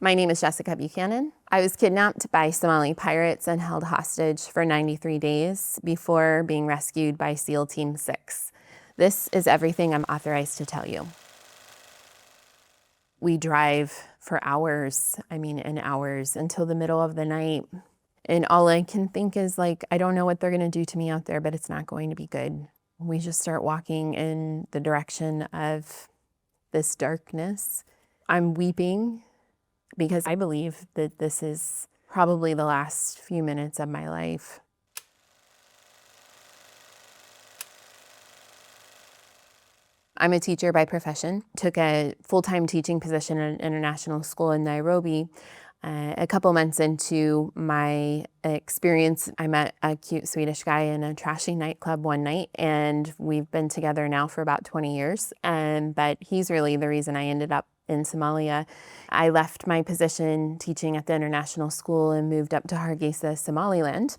My name is Jessica Buchanan. I was kidnapped by Somali pirates and held hostage for 93 days before being rescued by SEAL Team 6. This is everything I'm authorized to tell you. We drive for hours, and hours, until the middle of the night. And all I can think is I don't know what they're gonna do to me out there, but it's not going to be good. We just start walking in the direction of this darkness. I'm weeping because I believe that this is probably the last few minutes of my life. I'm a teacher by profession. Took a full-time teaching position at an international school in Nairobi. A couple months into my experience, I met a cute Swedish guy in a trashy nightclub one night, and we've been together now for about 20 years. But he's really the reason I ended up in Somalia. I left my position teaching at the international school and moved up to Hargeisa, Somaliland,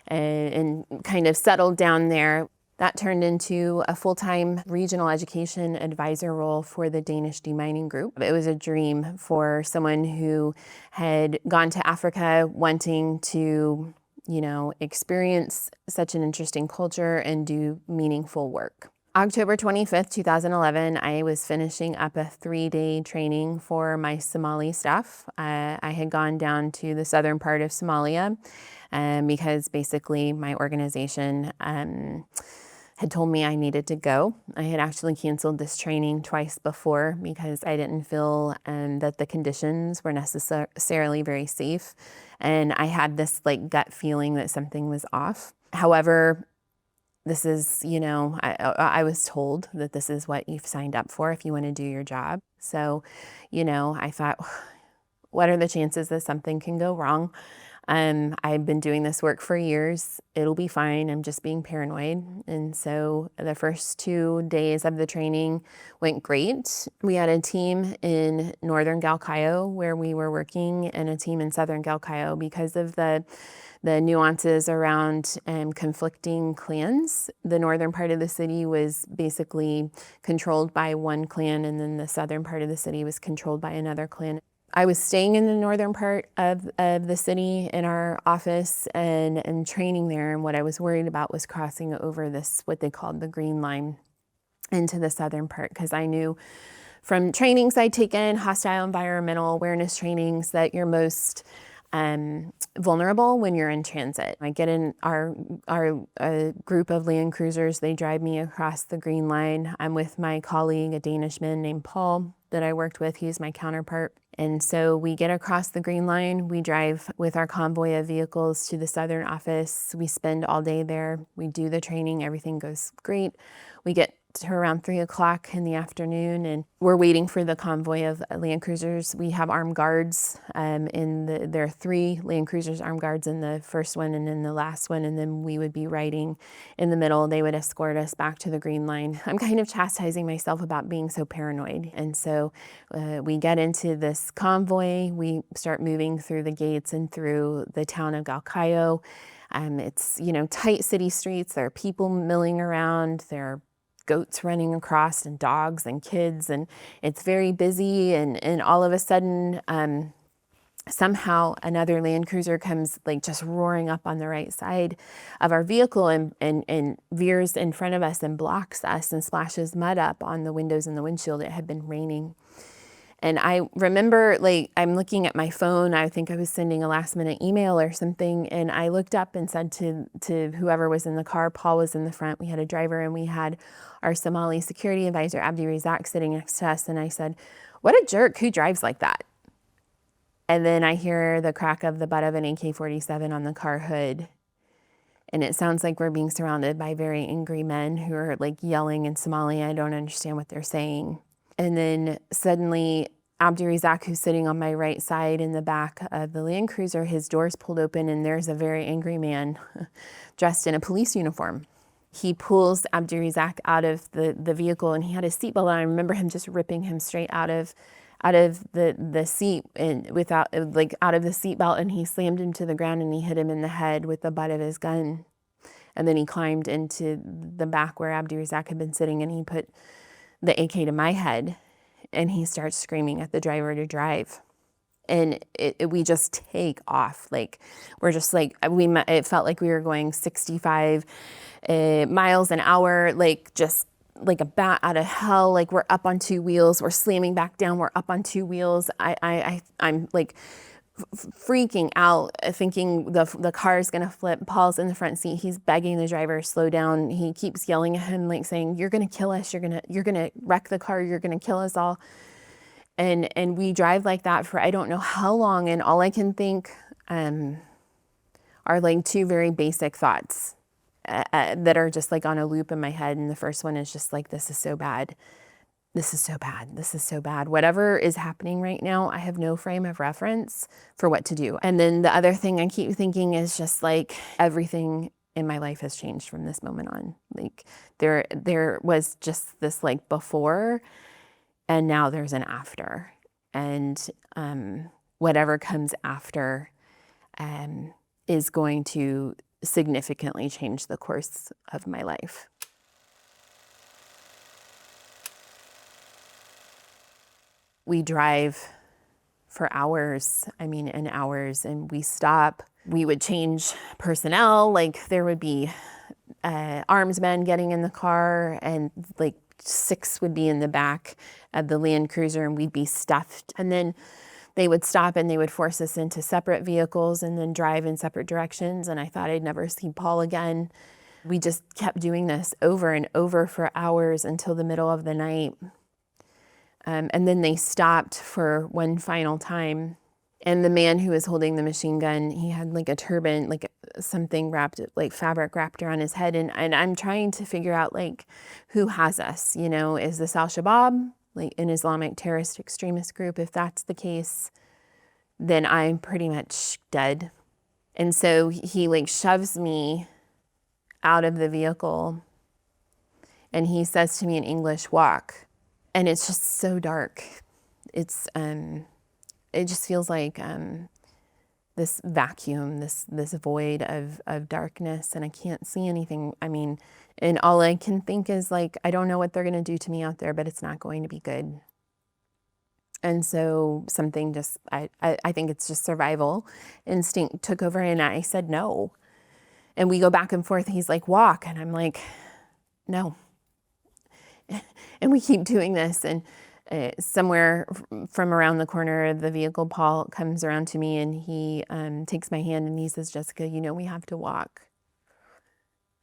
and kind of settled down there. That turned into a full-time regional education advisor role for the Danish demining group. It was a dream for someone who had gone to Africa wanting to, experience such an interesting culture and do meaningful work. October 25th, 2011, I was finishing up a 3-day training for my Somali staff. I had gone down to the southern part of Somalia because basically my organization had told me I needed to go. I had actually canceled this training twice before because I didn't feel that the conditions were necessarily very safe. And I had this gut feeling that something was off. However, this is, I was told that this is what you've signed up for if you want to do your job. So, I thought, what are the chances that something can go wrong? I've been doing this work for years. It'll be fine. I'm just being paranoid. And so the first 2 days of the training went great. We had a team in northern Galkayo where we were working, and a team in southern Galkayo because of the nuances around conflicting clans. The northern part of the city was basically controlled by one clan, and then the southern part of the city was controlled by another clan. I was staying in the northern part of the city in our office and training there, and what I was worried about was crossing over this, what they called the green line, into the southern part, because I knew from trainings I'd taken, hostile environmental awareness trainings, that you're most vulnerable when you're in transit. I get in our group of land cruisers, they drive me across the green line. I'm with my colleague, a Danishman named Paul, that I worked with. He's my counterpart. And so we get across the green line, we drive with our convoy of vehicles to the southern office. We spend all day there. We do the training, everything goes great. We get to around 3 o'clock in the afternoon, and we're waiting for the convoy of land cruisers. We have armed guards. There are 3 land cruisers armed guards in the first one and in the last one, and then we would be riding in the middle. They would escort us back to the green line. I'm kind of chastising myself about being so paranoid. And so we get into this convoy. We start moving through the gates and through the town of Galkayo. It's, tight city streets. There are people milling around. There are goats running across and dogs and kids, and it's very busy, and all of a sudden somehow another land cruiser comes just roaring up on the right side of our vehicle and veers in front of us and blocks us and splashes mud up on the windows and the windshield. It had been raining. And I remember, I'm looking at my phone. I think I was sending a last-minute email or something, and I looked up and said to whoever was in the car, Paul was in the front, we had a driver, and we had our Somali security advisor, Abducted, sitting next to us, and I said, "What a jerk, who drives like that?" And then I hear the crack of the butt of an AK-47 on the car hood, and it sounds like we're being surrounded by very angry men who are yelling in Somali. I don't understand what they're saying. And then suddenly, Abdurazak, who's sitting on my right side in the back of the Land Cruiser, his door's pulled open, and there's a very angry man dressed in a police uniform. He pulls Abdurazak out of the vehicle, and he had a seatbelt on. I remember him just ripping him straight out of the seat and out of the seatbelt, and he slammed him to the ground, and he hit him in the head with the butt of his gun. And then he climbed into the back where Abdurazak had been sitting, and he put the AK to my head, and he starts screaming at the driver to drive. And we just take off. Like, we're just like, it felt like we were going 65 miles an hour, like just like a bat out of hell. Like, we're up on two wheels, we're slamming back down, we're up on two wheels. I'm like freaking out, thinking the car is gonna flip. Paul's in the front seat, he's begging the driver, slow down. He keeps yelling at him, like saying, you're gonna kill us, you're gonna wreck the car, you're gonna kill us all. And we drive like that for I don't know how long, and all I can think are like two very basic thoughts that are just like on a loop in my head. And the first one is just like, this is so bad. This is so bad. This is so bad. Whatever is happening right now, I have no frame of reference for what to do. And then the other thing I keep thinking is just like, everything in my life has changed from this moment on. Like, there was just this like before, and now there's an after. And whatever comes after is going to significantly change the course of my life. We drive for hours, and hours, and we stop. We would change personnel, like there would be armed men getting in the car, and like 6 would be in the back of the Land Cruiser, and we'd be stuffed. And then they would stop and they would force us into separate vehicles and then drive in separate directions. And I thought I'd never see Paul again. We just kept doing this over and over for hours until the middle of the night. And then they stopped for one final time. And the man who was holding the machine gun, he had like a turban, like something wrapped, like fabric wrapped around his head. And I'm trying to figure out like, who has us? You know, is this Al-Shabaab, like an Islamic terrorist extremist group? If that's the case, then I'm pretty much dead. And so he like shoves me out of the vehicle, and he says to me in English, walk. And it's just so dark. It's, it just feels like this vacuum, this void of darkness, and I can't see anything. And all I can think is like, I don't know what they're gonna do to me out there, but it's not going to be good. And so something just, I think it's just survival instinct took over, and I said no. And we go back and forth. He's like, walk. And I'm like, no. And we keep doing this. And somewhere from around the corner of the vehicle, Paul comes around to me, and he takes my hand and he says, Jessica, you know, we have to walk.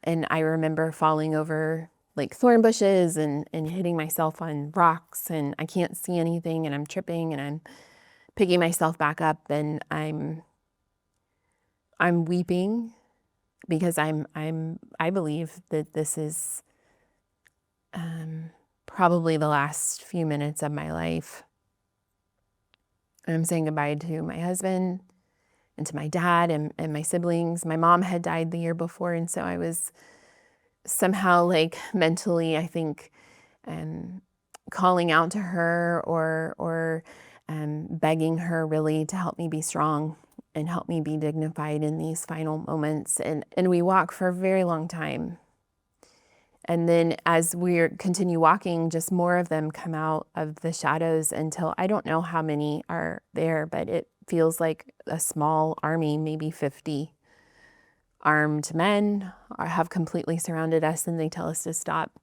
And I remember falling over like thorn bushes and hitting myself on rocks, and I can't see anything, and I'm tripping, and I'm picking myself back up, and I'm weeping because I believe that this is probably the last few minutes of my life. I'm saying goodbye to my husband and to my dad and my siblings. My mom had died the year before, and so I was somehow like mentally, I think, calling out to her or begging her really to help me be strong and help me be dignified in these final moments. And we walk for a very long time. And then as we continue walking, just more of them come out of the shadows until I don't know how many are there, but it feels like a small army, maybe 50 armed men have completely surrounded us, and they tell us to stop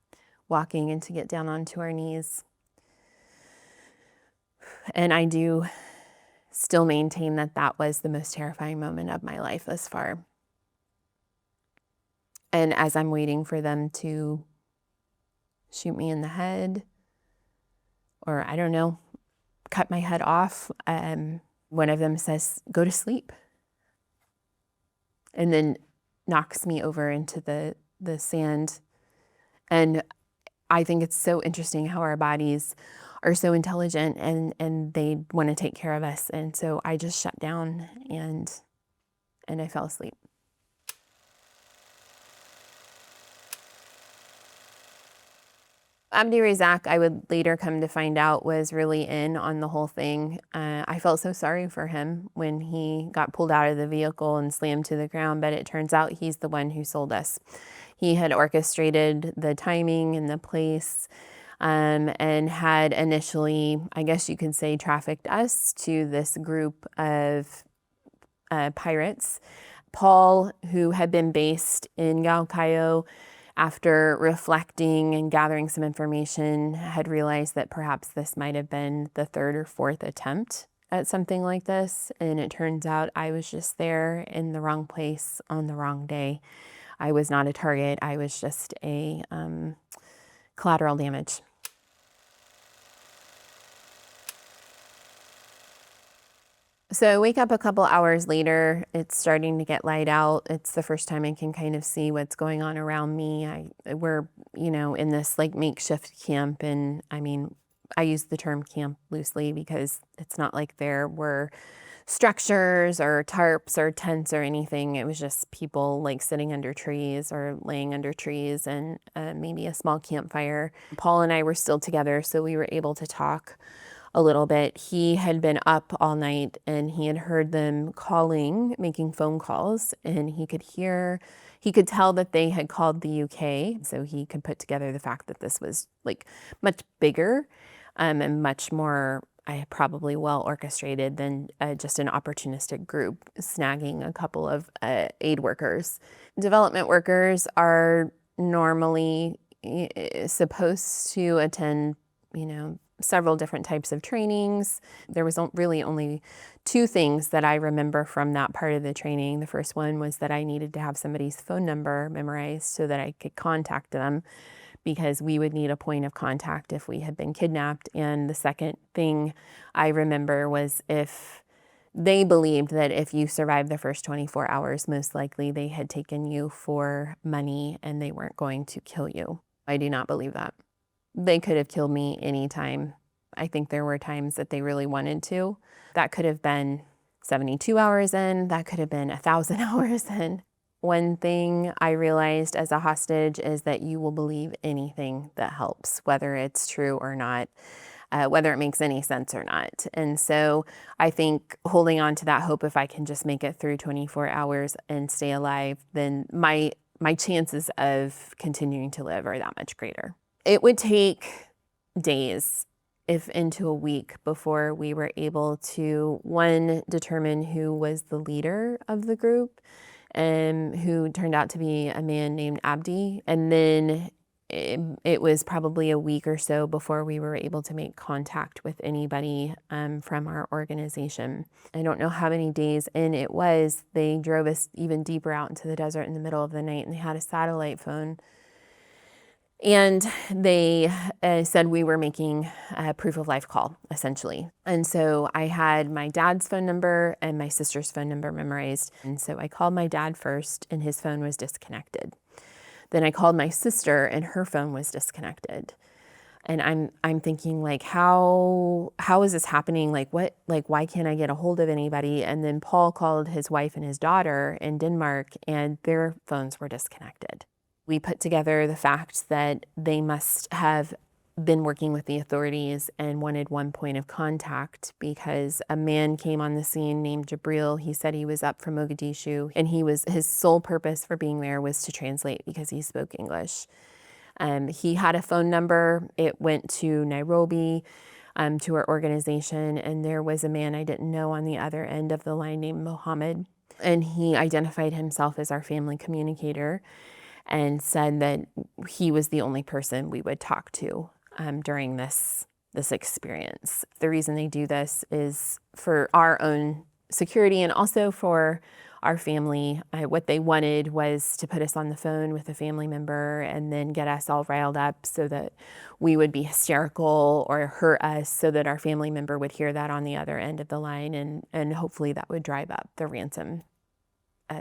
walking and to get down onto our knees. And I do still maintain that that was the most terrifying moment of my life thus far. And as I'm waiting for them to shoot me in the head, or I don't know, cut my head off, one of them says, go to sleep. And then knocks me over into the sand. And I think it's so interesting how our bodies are so intelligent, and they want to take care of us. And so I just shut down and I fell asleep. Abdurazak, I would later come to find out, was really in on the whole thing. I felt so sorry for him when he got pulled out of the vehicle and slammed to the ground, but it turns out he's the one who sold us. He had orchestrated the timing and the place. and had initially, I guess you could say, trafficked us to this group of pirates. Paul, who had been based in Galkayo, after reflecting and gathering some information, had realized that perhaps this might have been the third or fourth attempt at something like this. And it turns out I was just there in the wrong place on the wrong day. I was not a target. I was just a collateral damage. So I wake up a couple hours later. It's starting to get light out. It's the first time I can kind of see what's going on around me. We're, in this like makeshift camp, and I mean, I use the term camp loosely because it's not like there were structures or tarps or tents or anything. It was just people like sitting under trees or laying under trees and maybe a small campfire. Paul and I were still together, so we were able to talk a little bit. He had been up all night and he had heard them calling, making phone calls, and he could tell that they had called the UK. So he could put together the fact that this was like much bigger and much more probably well orchestrated than just an opportunistic group snagging a couple of aid workers. Development workers are normally supposed to attend, several different types of trainings. There was really only two things that I remember from that part of the training. The first one was that I needed to have somebody's phone number memorized so that I could contact them, because we would need a point of contact if we had been kidnapped. And the second thing I remember was if they believed that if you survived the first 24 hours, most likely they had taken you for money and they weren't going to kill you. I do not believe that. They could have killed me anytime. I think there were times that they really wanted to. That could have been 72 hours in, that could have been 1,000 hours in. One thing I realized as a hostage is that you will believe anything that helps, whether it's true or not, whether it makes any sense or not. And so I think holding on to that hope, if I can just make it through 24 hours and stay alive, then my chances of continuing to live are that much greater. It would take days, if into a week, before we were able to, one, determine who was the leader of the group, who turned out to be a man named Abdi. And then it was probably a week or so before we were able to make contact with anybody from our organization. I don't know how many days in it was. They drove us even deeper out into the desert in the middle of the night, and they had a satellite phone. And they said we were making a proof of life call, essentially. And so I had my dad's phone number and my sister's phone number memorized. And so I called my dad first, and his phone was disconnected. Then I called my sister, and her phone was disconnected. And I'm thinking, like, how is this happening? Why can't I get a hold of anybody? And then Paul called his wife and his daughter in Denmark, and their phones were disconnected. We put together the fact that they must have been working with the authorities and wanted one point of contact, because a man came on the scene named Jabril. He said he was up from Mogadishu, and his sole purpose for being there was to translate because he spoke English. He had a phone number. It went to Nairobi, to our organization, and there was a man I didn't know on the other end of the line named Mohammed, and he identified himself as our family communicator and said that he was the only person we would talk to during this experience. The reason they do this is for our own security and also for our family. What they wanted was to put us on the phone with a family member and then get us all riled up so that we would be hysterical or hurt us, so that our family member would hear that on the other end of the line, and hopefully that would drive up the ransom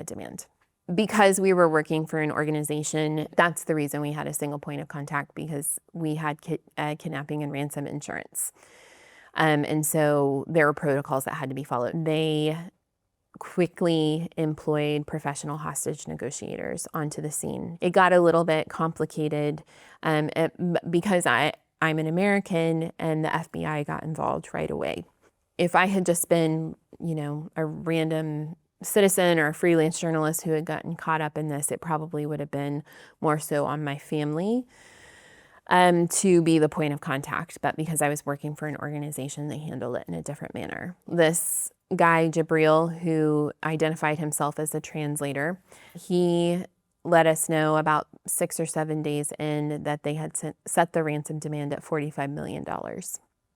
demand. Because we were working for an organization, that's the reason we had a single point of contact, because we had kidnapping and ransom insurance. And so there were protocols that had to be followed. They quickly employed professional hostage negotiators onto the scene. It got a little bit complicated because I'm an American, and the FBI got involved right away. If I had just been, a random citizen or a freelance journalist who had gotten caught up in this, it probably would have been more so on my family. to be the point of contact. But because I was working for an organization, they handled it in a different manner. This guy, Jabril, who identified himself as a translator, he let us know about 6 or 7 days in that they had set the ransom demand at $45 million.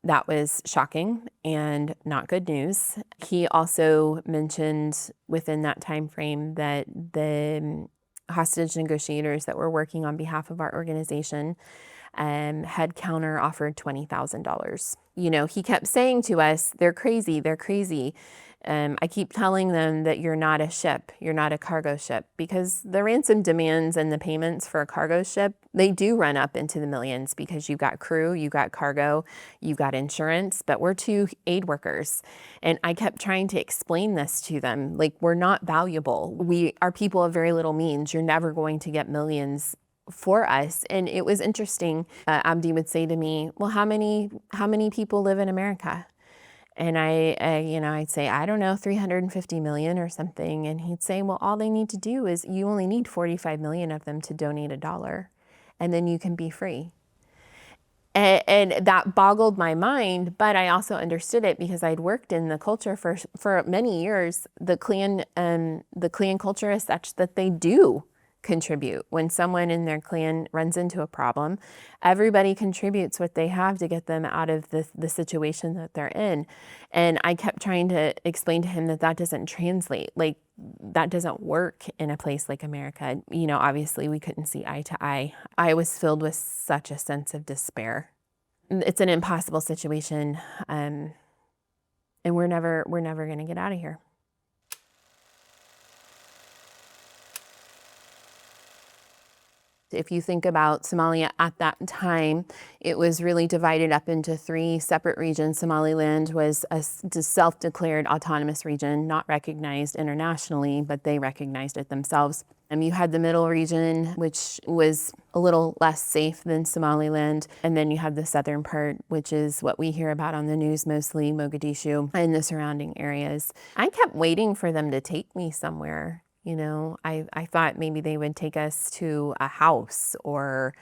That was shocking and not good news. He also mentioned within that time frame that the hostage negotiators that were working on behalf of our organization had counter offered $20,000. You know, he kept saying to us, they're crazy, they're crazy. I keep telling them that you're not a ship, you're not a cargo ship, because the ransom demands and the payments for a cargo ship, they do run up into the millions because you've got crew, you've got cargo, you've got insurance, but we're two aid workers. And I kept trying to explain this to them, like, we're not valuable. We are people of very little means. You're never going to get millions for us. And it was interesting. Abdi would say to me, well, how many people live in America? And I'd say, I don't know, 350 million or something. And he'd say, well, all they need to do is you only need 45 million of them to donate $1, and then you can be free. And that boggled my mind, but I also understood it because I'd worked in the culture for many years. The clan culture is such that they do contribute. When someone in their clan runs into a problem, everybody contributes what they have to get them out of the situation that they're in. And I kept trying to explain to him that that doesn't translate, like that doesn't work in a place like America. You know, obviously we couldn't see eye to eye. I was filled with such a sense of despair. It's an impossible situation, and we're never going to get out of here. If you think about Somalia at that time, it was really divided up into 3 separate regions. Somaliland was a self-declared autonomous region, not recognized internationally, but they recognized it themselves. And you had the middle region, which was a little less safe than Somaliland. And then you had the southern part, which is what we hear about on the news, mostly Mogadishu and the surrounding areas. I kept waiting for them to take me somewhere. You know, I thought maybe they would take us to a house or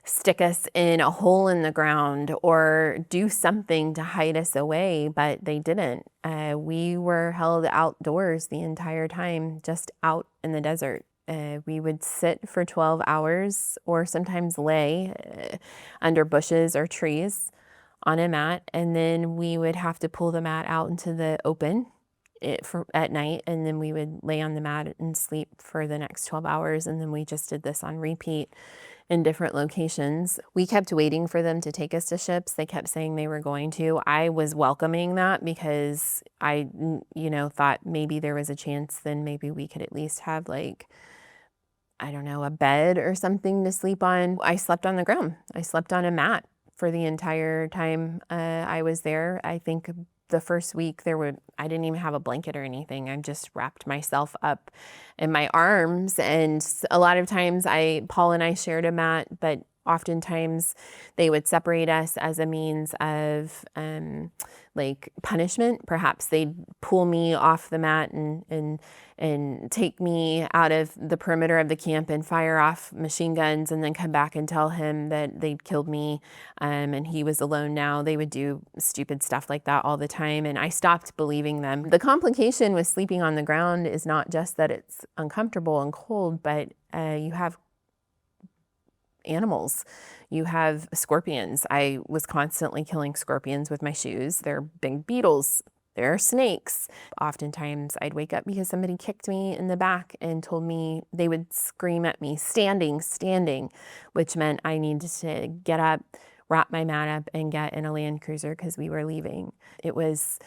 stick us in a hole in the ground or do something to hide us away, but they didn't. We were held outdoors the entire time, just out in the desert. We would sit for 12 hours or sometimes lay under bushes or trees on a mat, and then we would have to pull the mat out into the open at night, and then we would lay on the mat and sleep for the next 12 hours, and then we just did this on repeat in different locations. We kept waiting for them to take us to ships. They kept saying they were going to. I was welcoming that because I, thought maybe there was a chance then maybe we could at least have, like, I don't know, a bed or something to sleep on. I slept on the ground. I slept on a mat for the entire time I was there. I think the first week I didn't even have a blanket or anything. I just wrapped myself up in my arms. And a lot of times Paul and I shared a mat, but oftentimes they would separate us as a means of like punishment. Perhaps they'd pull me off the mat and take me out of the perimeter of the camp and fire off machine guns and then come back and tell him that they'd killed me and he was alone now. They would do stupid stuff like that all the time, and I stopped believing them. The complication with sleeping on the ground is not just that it's uncomfortable and cold, but you have animals. You have scorpions. I was constantly killing scorpions with my shoes. They're big beetles. There are snakes. Oftentimes I'd wake up because somebody kicked me in the back and told me, they would scream at me, standing, which meant I needed to get up, wrap my mat up, and get in a Land Cruiser because we were leaving. It was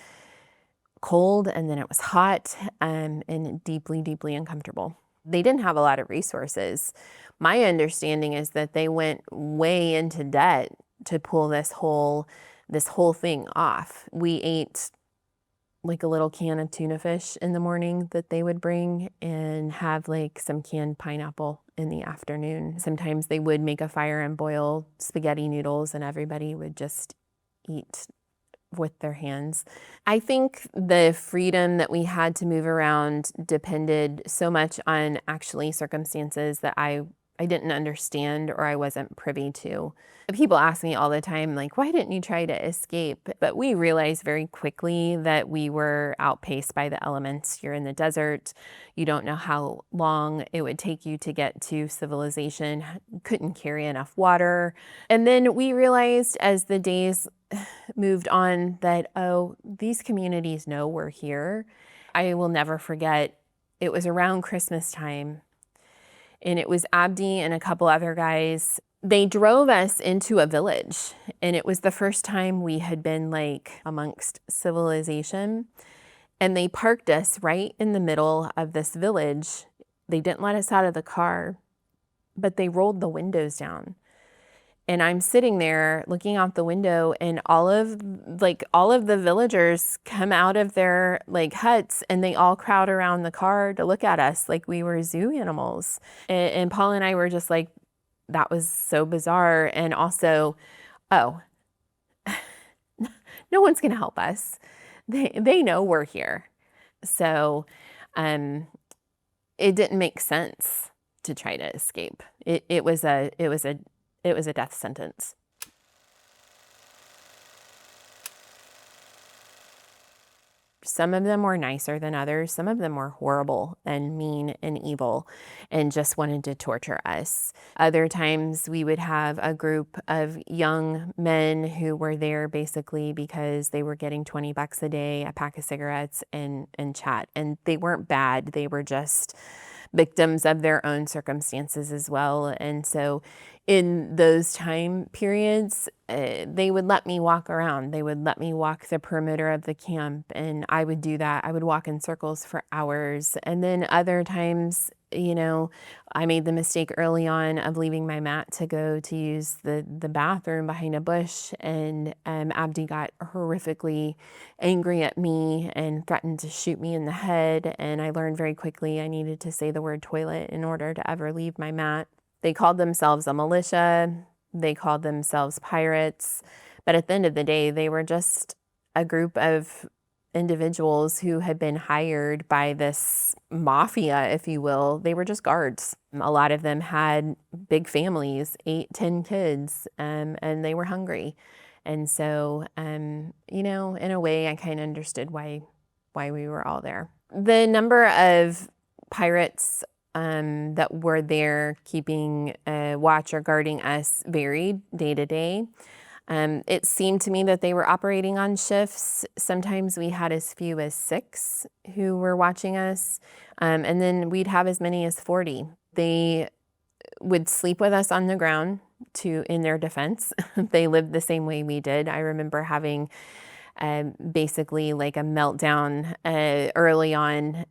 cold, and then it was hot, and deeply, deeply uncomfortable. They didn't have a lot of resources. My understanding is that they went way into debt to pull this whole thing off. We ate like a little can of tuna fish in the morning that they would bring and have like some canned pineapple in the afternoon. Sometimes they would make a fire and boil spaghetti noodles, and everybody would just eat with their hands. I think the freedom that we had to move around depended so much on actually circumstances that I I didn't understand or I wasn't privy to. People ask me all the time, like, why didn't you try to escape? But we realized very quickly that we were outpaced by the elements. You're in the desert. You don't know how long it would take you to get to civilization. Couldn't carry enough water. And then we realized as the days moved on that, oh, these communities know we're here. I will never forget, it was around Christmas time, and it was Abdi and a couple other guys. They drove us into a village, and it was the first time we had been like amongst civilization. And they parked us right in the middle of this village. They didn't let us out of the car, but they rolled the windows down. And I'm sitting there looking out the window, and all of the villagers come out of their like huts, and they all crowd around the car to look at us like we were zoo animals. And Paul and I were just like, that was so bizarre. And also, oh, no one's gonna help us. They know we're here. So it didn't make sense to try to escape. It was a death sentence. Some of them were nicer than others. Some of them were horrible and mean and evil and just wanted to torture us. Other times we would have a group of young men who were there basically because they were getting $20 a day, a pack of cigarettes, and chat. And they weren't bad. They were just victims of their own circumstances as well. And so in those time periods, they would let me walk around. They would let me walk the perimeter of the camp, and I would do that. I would walk in circles for hours. And then other times, you know, I made the mistake early on of leaving my mat to go to use the bathroom behind a bush, and Abdi got horrifically angry at me and threatened to shoot me in the head. And I learned very quickly I needed to say the word toilet in order to ever leave my mat. They called themselves a militia. They called themselves pirates. But at the end of the day, they were just a group of individuals who had been hired by this mafia, if you will. They were just guards. A lot of them had big families, 8, 10 kids, and they were hungry. And so, you know, in a way, I kind of understood why we were all there. The number of pirates that were there keeping watch or guarding us varied day to day. It seemed to me that they were operating on shifts. Sometimes we had as few as 6 who were watching us, and then we'd have as many as 40. They would sleep with us on the ground in their defense. They lived the same way we did. I remember having basically like a meltdown early on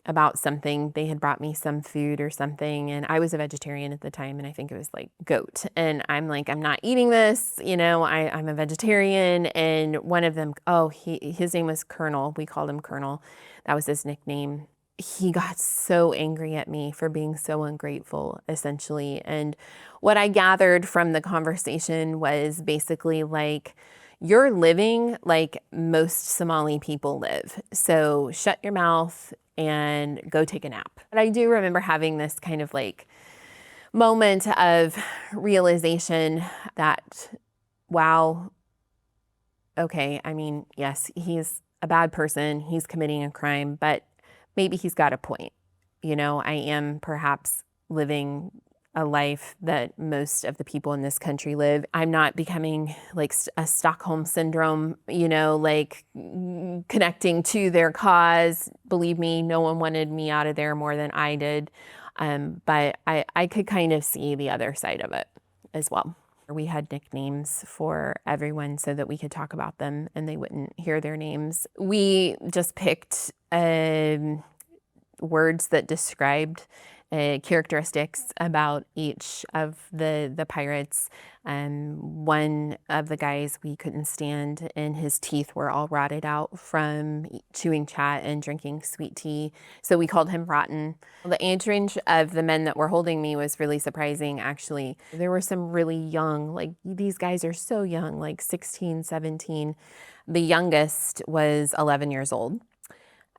about something. They had brought me some food or something, and I was a vegetarian at the time, and I think it was like goat. And I'm like, I'm not eating this, you know, I'm a vegetarian. And one of them, his name was Colonel. We called him Colonel. That was his nickname. He got so angry at me for being so ungrateful, essentially. And what I gathered from the conversation was basically like, you're living like most Somali people live. So shut your mouth and go take a nap. But I do remember having this kind of like moment of realization that, wow, okay, I mean, yes, he's a bad person, he's committing a crime, but maybe he's got a point. You know, I am perhaps living a life that most of the people in this country live. I'm not becoming like a Stockholm syndrome, you know, like connecting to their cause. Believe me, no one wanted me out of there more than I did. But I could kind of see the other side of it as well. We had nicknames for everyone so that we could talk about them and they wouldn't hear their names. We just picked words that described characteristics about each of the pirates. One of the guys we couldn't stand, and his teeth were all rotted out from chewing chat and drinking sweet tea, so we called him Rotten. The age range of the men that were holding me was really surprising, actually. There were some really young, like these guys are so young, like 16, 17. The youngest was 11 years old.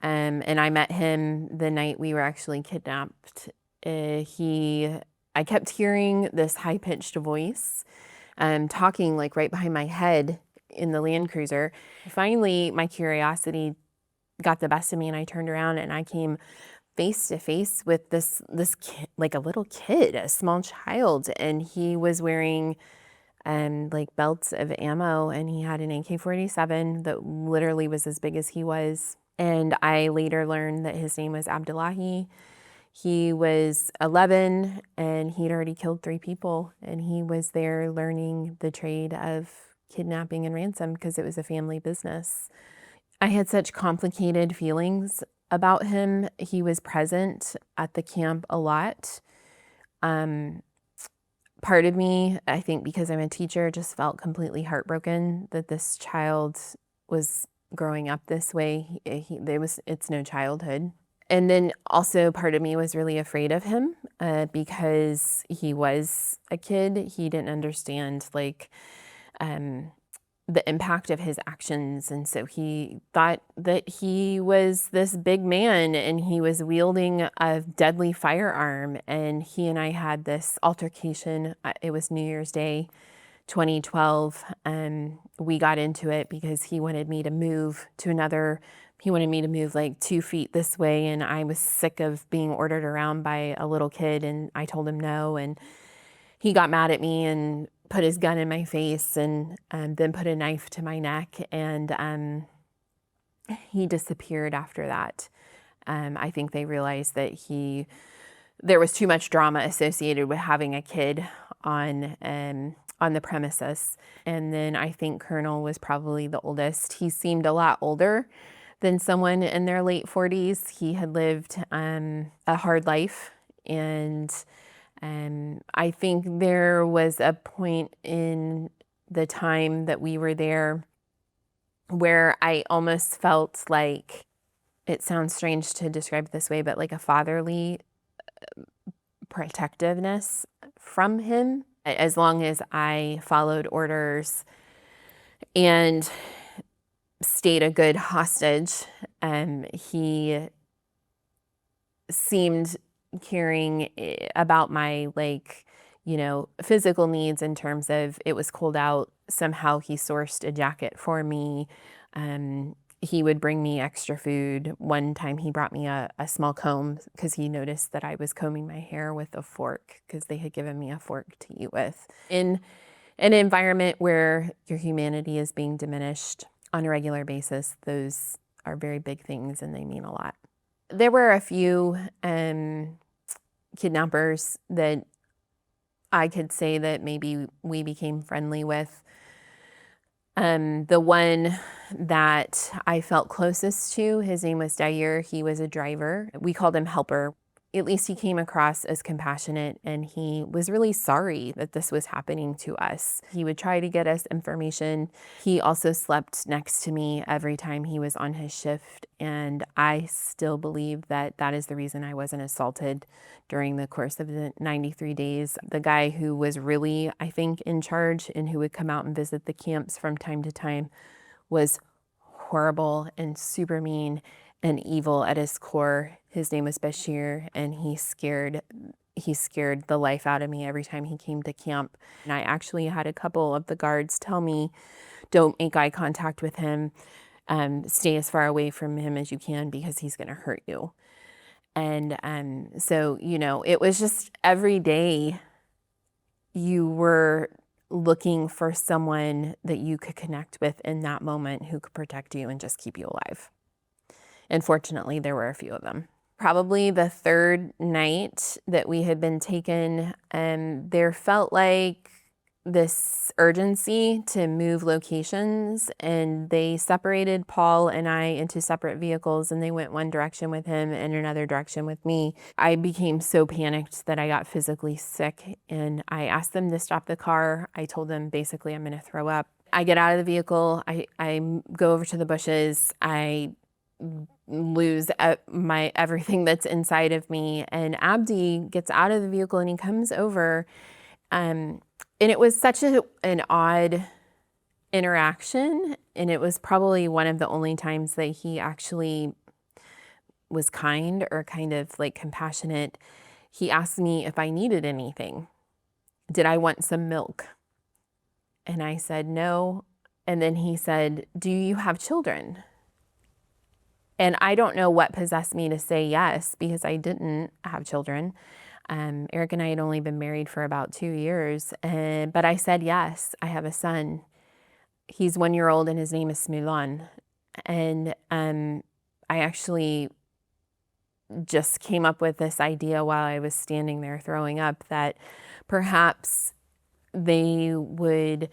And I met him the night we were actually kidnapped. He I kept hearing this high-pitched voice talking like right behind my head in the Land Cruiser. Finally, my curiosity got the best of me, and I turned around and I came face to face with this kid, like a little kid, a small child, and he was wearing like belts of ammo, and he had an AK-47 that literally was as big as he was. And I later learned that his name was Abdullahi. He was 11 and he'd already killed 3 people, and he was there learning the trade of kidnapping and ransom because it was a family business. I had such complicated feelings about him. He was present at the camp a lot. Part of me, I think because I'm a teacher, just felt completely heartbroken that this child was growing up this way. It's no childhood. And then also part of me was really afraid of him because he was a kid. He didn't understand like the impact of his actions. And so he thought that he was this big man and he was wielding a deadly firearm. And he and I had this altercation. It was New Year's Day, 2012. We got into it because he wanted me to move like 2 feet this way. And I was sick of being ordered around by a little kid. And I told him no. And he got mad at me and put his gun in my face and then put a knife to my neck, and he disappeared after that. I think they realized that there was too much drama associated with having a kid on the premises. And then I think Colonel was probably the oldest. He seemed a lot older than someone in their late 40s. He had lived a hard life, and I think there was a point in the time that we were there where I almost felt like, it sounds strange to describe it this way, but like a fatherly protectiveness from him. As long as I followed orders and stayed a good hostage, he seemed caring about my physical needs in terms of, it was cold out. Somehow he sourced a jacket for me. He would bring me extra food. One time he brought me a small comb because he noticed that I was combing my hair with a fork because they had given me a fork to eat with. In an environment where your humanity is being diminished on a regular basis, those are very big things and they mean a lot. There were a few kidnappers that I could say that maybe we became friendly with. The one that I felt closest to, his name was Dair. He was a driver. We called him Helper. At least he came across as compassionate, and he was really sorry that this was happening to us. He would try to get us information. He also slept next to me every time he was on his shift, and I still believe that that is the reason I wasn't assaulted during the course of the 93 days. The guy who was really, I think, in charge and who would come out and visit the camps from time to time was horrible and super mean and evil at his core. His name was Bashir, and he scared the life out of me every time he came to camp. And I actually had a couple of the guards tell me, don't make eye contact with him, stay as far away from him as you can because he's gonna hurt you. And so, it was just every day you were looking for someone that you could connect with in that moment who could protect you and just keep you alive. And fortunately, there were a few of them. Probably the third night that we had been taken, there felt like this urgency to move locations, and they separated Paul and I into separate vehicles, and they went one direction with him and another direction with me. I became so panicked that I got physically sick, and I asked them to stop the car. I told them basically I'm going to throw up. I get out of the vehicle, I go over to the bushes, I lose everything that's inside of me, and Abdi gets out of the vehicle and he comes over, and it was such an odd interaction, and it was probably one of the only times that he actually was kind or kind of like compassionate. he asked me if I needed anything. Did I want some milk? And I said no. And then he said, do you have children? And I don't know what possessed me to say yes, because I didn't have children. Eric and I had only been married for about 2 years, but I said yes, I have a son. He's 1 year old and his name is Smulan. And I actually just came up with this idea while I was standing there throwing up that perhaps they would,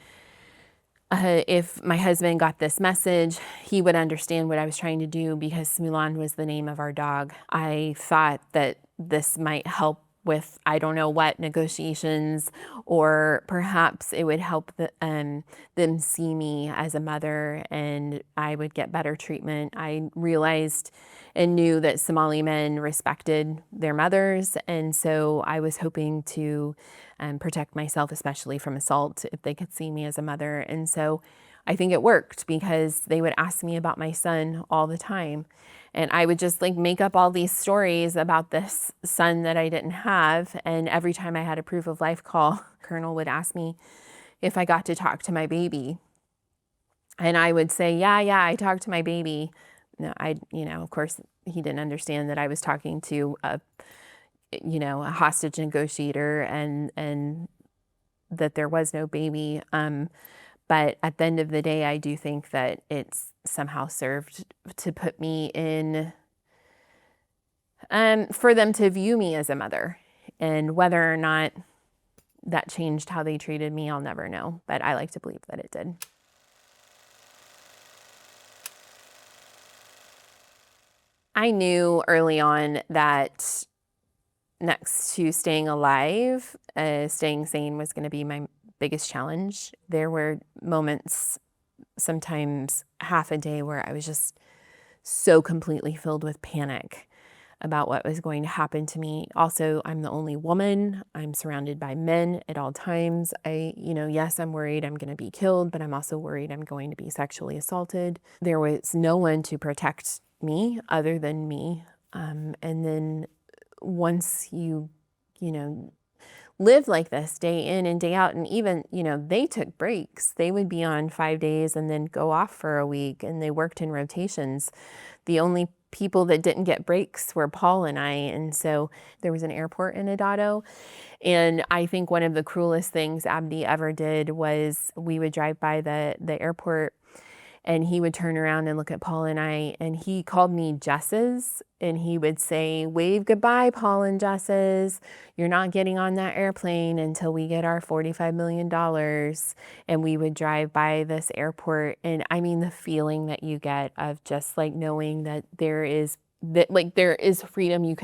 if my husband got this message, he would understand what I was trying to do, because Smulan was the name of our dog. I thought that this might help with, I don't know what, negotiations, or perhaps it would help them see me as a mother and I would get better treatment. I realized and knew that Somali men respected their mothers, and so I was hoping to protect myself, especially from assault, if they could see me as a mother. And so I think it worked, because they would ask me about my son all the time. And I would just like make up all these stories about this son that I didn't have. And every time I had a proof of life call, Colonel would ask me if I got to talk to my baby. And I would say, yeah, I talked to my baby. No, of course, he didn't understand that I was talking to a hostage negotiator, and that there was no baby. But at the end of the day, I do think that it's somehow served to put me in, for them to view me as a mother. And whether or not that changed how they treated me, I'll never know. But I like to believe that it did. I knew early on that next to staying alive, staying sane was going to be my biggest challenge. There were moments, sometimes half a day, where I was just so completely filled with panic about what was going to happen to me. Also, I'm the only woman. I'm surrounded by men at all times. Yes, I'm worried I'm going to be killed, but I'm also worried I'm going to be sexually assaulted. There was no one to protect me other than me. And then once you live like this day in and day out, and even, they took breaks. They would be on 5 days and then go off for a week, and they worked in rotations. The only people that didn't get breaks were Paul and I. And so there was an airport in Adado. And I think one of the cruelest things Abdi ever did was we would drive by the airport, and he would turn around and look at Paul and I, and he called me Jesses, and he would say, wave goodbye, Paul and Jesses. You're not getting on that airplane until we get our $45 million. And we would drive by this airport. And I mean, the feeling that you get of just like knowing that there is freedom. You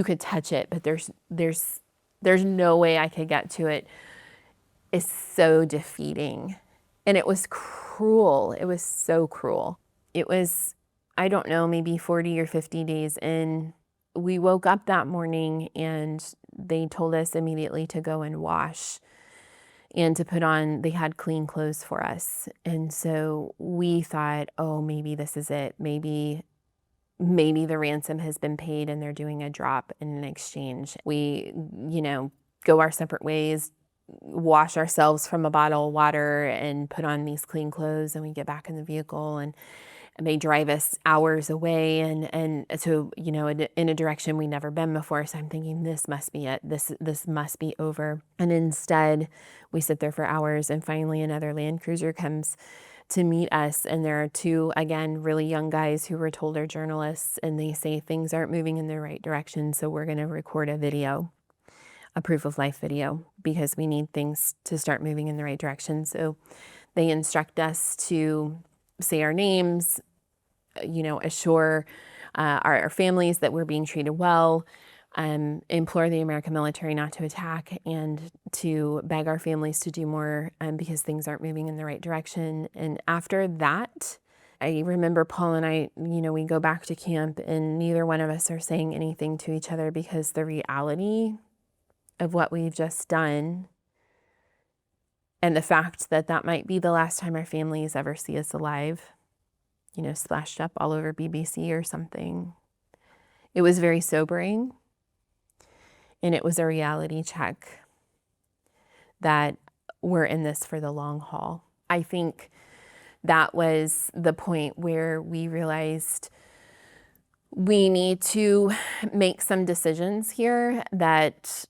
could touch it, but there's no way I could get to it. It's so defeating. And it was cruel. It was so cruel. It was, I don't know, maybe 40 or 50 days in. We woke up that morning and they told us immediately to go and wash and to put on, they had clean clothes for us. And so we thought, oh, maybe this is it. Maybe the ransom has been paid and they're doing a drop in an exchange. We, go our separate ways, wash ourselves from a bottle of water and put on these clean clothes, and we get back in the vehicle, and they drive us hours away and to, in a direction we'd never been before. So I'm thinking, this must be it. This must be over. And instead we sit there for hours, and finally another Land Cruiser comes to meet us. And there are two, again, really young guys who were told are journalists, and they say things aren't moving in the right direction. So we're going to record a video, a proof of life video, because we need things to start moving in the right direction. So they instruct us to say our names, assure our families that we're being treated well, implore the American military not to attack, and to beg our families to do more because things aren't moving in the right direction. And after that, I remember Paul and I, we go back to camp, and neither one of us are saying anything to each other, because the reality of what we've just done, and the fact that that might be the last time our families ever see us alive, splashed up all over BBC or something. It was very sobering. And it was a reality check that we're in this for the long haul. I think that was the point where we realized we need to make some decisions here that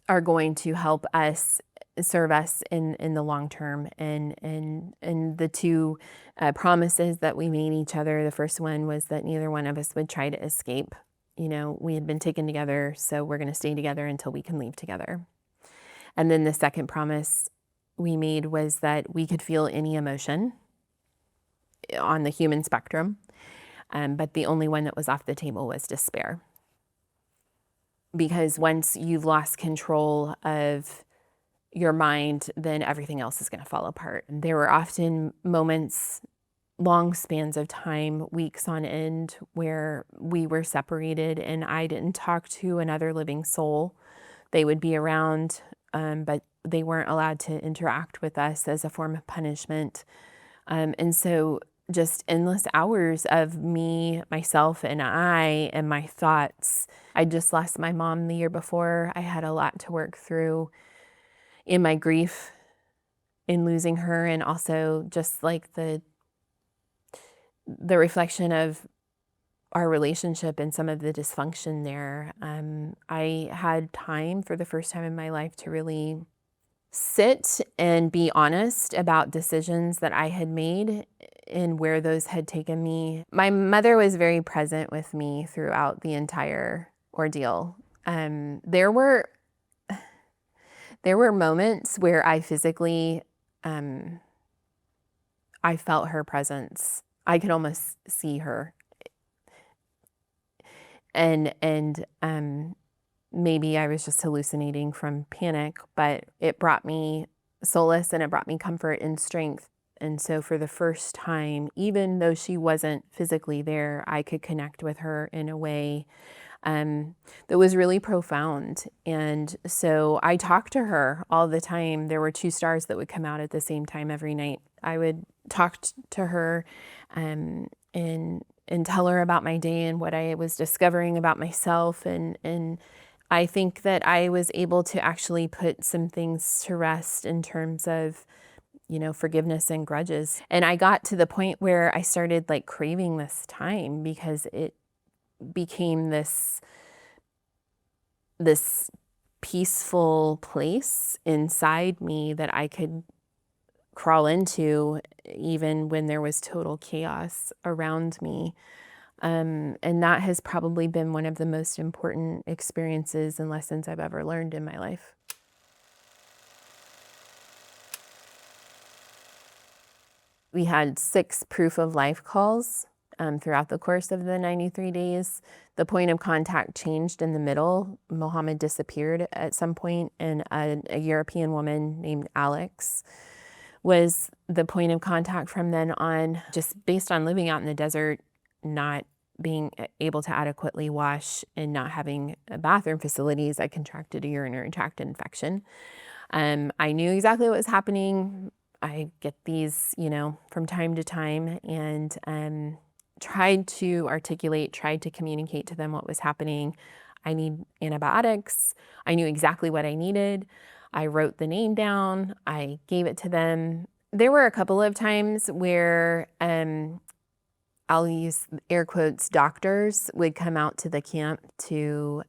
are going to help us serve us in the long term. And the two promises that we made each other, the first one was that neither one of us would try to escape. You know, we had been taken together, so we're going to stay together until we can leave together. And then the second promise we made was that we could feel any emotion on the human spectrum, but the only one that was off the table was despair. Because once you've lost control of your mind, then everything else is going to fall apart. There were often moments, long spans of time, weeks on end, where we were separated and I didn't talk to another living soul. They would be around, but they weren't allowed to interact with us as a form of punishment. And so just endless hours of me, myself, and I, and my thoughts. I just lost my mom the year before. I had a lot to work through in my grief in losing her, and also just like the reflection of our relationship and some of the dysfunction there. I had time for the first time in my life to really sit and be honest about decisions that I had made and where those had taken me. My mother was very present with me throughout the entire ordeal. There were moments where I physically, I felt her presence. I could almost see her. And maybe I was just hallucinating from panic, but it brought me solace and it brought me comfort and strength. And so for the first time, even though she wasn't physically there, I could connect with her in a way that was really profound. And so I talked to her all the time. There were two stars that would come out at the same time every night. I would talk to her and tell her about my day and what I was discovering about myself. And I think that I was able to actually put some things to rest in terms of, you know, forgiveness and grudges. And I got to the point where I started like craving this time because it became this peaceful place inside me that I could crawl into even when there was total chaos around me. And that has probably been one of the most important experiences and lessons I've ever learned in my life. We had 6 proof of life calls throughout the course of the 93 days. The point of contact changed in the middle. Mohammed disappeared at some point, and a European woman named Alex was the point of contact from then on. Just based on living out in the desert, not being able to adequately wash and not having bathroom facilities, I contracted a urinary tract infection. I knew exactly what was happening. I get these, you know, from time to time, and tried to articulate, tried to communicate to them what was happening. I need antibiotics. I knew exactly what I needed. I wrote the name down. I gave it to them. There were a couple of times where I'll use air quotes, doctors would come out to the camp to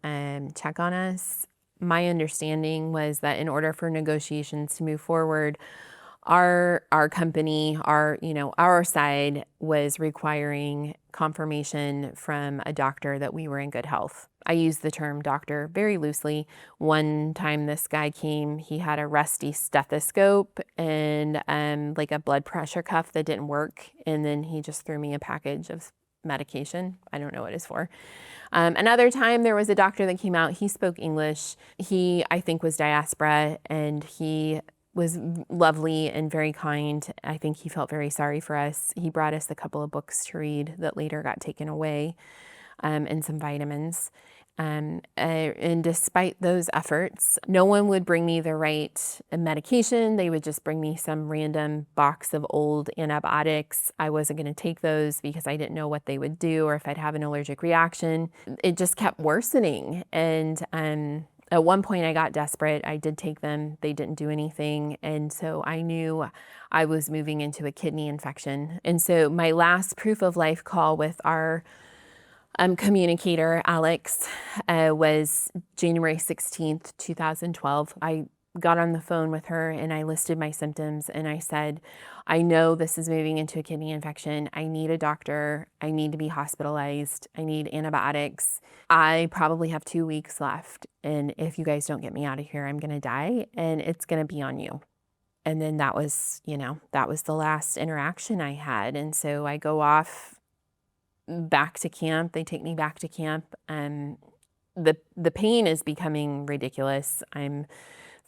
check on us. My understanding was that in order for negotiations to move forward, our company, our side was requiring confirmation from a doctor that we were in good health. I use the term doctor very loosely. One time this guy came, he had a rusty stethoscope and like a blood pressure cuff that didn't work. And then he just threw me a package of medication. I don't know what it's for. Another time there was a doctor that came out, he spoke English. He, I think, was diaspora, and he was lovely and very kind. I think he felt very sorry for us. He brought us a couple of books to read that later got taken away, and some vitamins. And despite those efforts, no one would bring me the right medication. They would just bring me some random box of old antibiotics. I wasn't going to take those because I didn't know what they would do or if I'd have an allergic reaction. It just kept worsening. And at one point I got desperate. I did take them. They didn't do anything. And so I knew I was moving into a kidney infection. And so my last proof of life call with our communicator, Alex, was January 16th, 2012. I got on the phone with her and I listed my symptoms and I said, I know this is moving into a kidney infection. I need a doctor. I need to be hospitalized. I need antibiotics. I probably have 2 weeks left. And if you guys don't get me out of here, I'm going to die and it's going to be on you. And then that was the last interaction I had. And so I go off back to camp. They take me back to camp. The pain is becoming ridiculous. I'm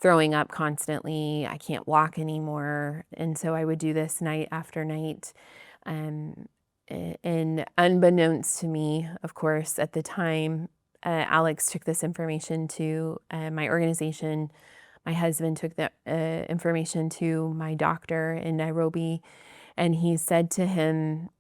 throwing up constantly. I can't walk anymore. And so I would do this night after night. And unbeknownst to me, of course, at the time, Alex took this information to my organization. My husband took that information to my doctor in Nairobi. And he said to him,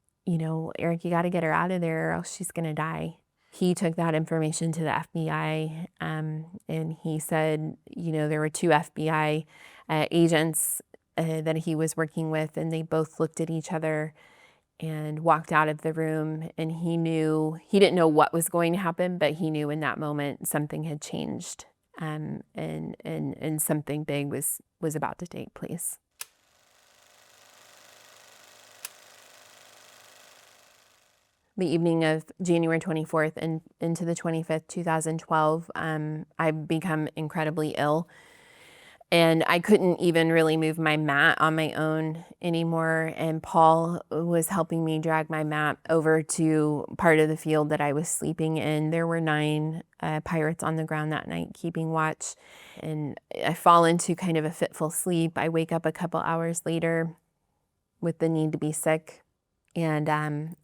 Eric, you got to get her out of there or else she's going to die. He took that information to the FBI and he said, there were 2 FBI agents that he was working with and they both looked at each other and walked out of the room and he didn't know what was going to happen, but he knew in that moment something had changed and something big was about to take place. The evening of January 24th and into the 25th, 2012, I've become incredibly ill. And I couldn't even really move my mat on my own anymore. And Paul was helping me drag my mat over to part of the field that I was sleeping in. There were 9 pirates on the ground that night keeping watch. And I fall into kind of a fitful sleep. I wake up a couple hours later with the need to be sick. And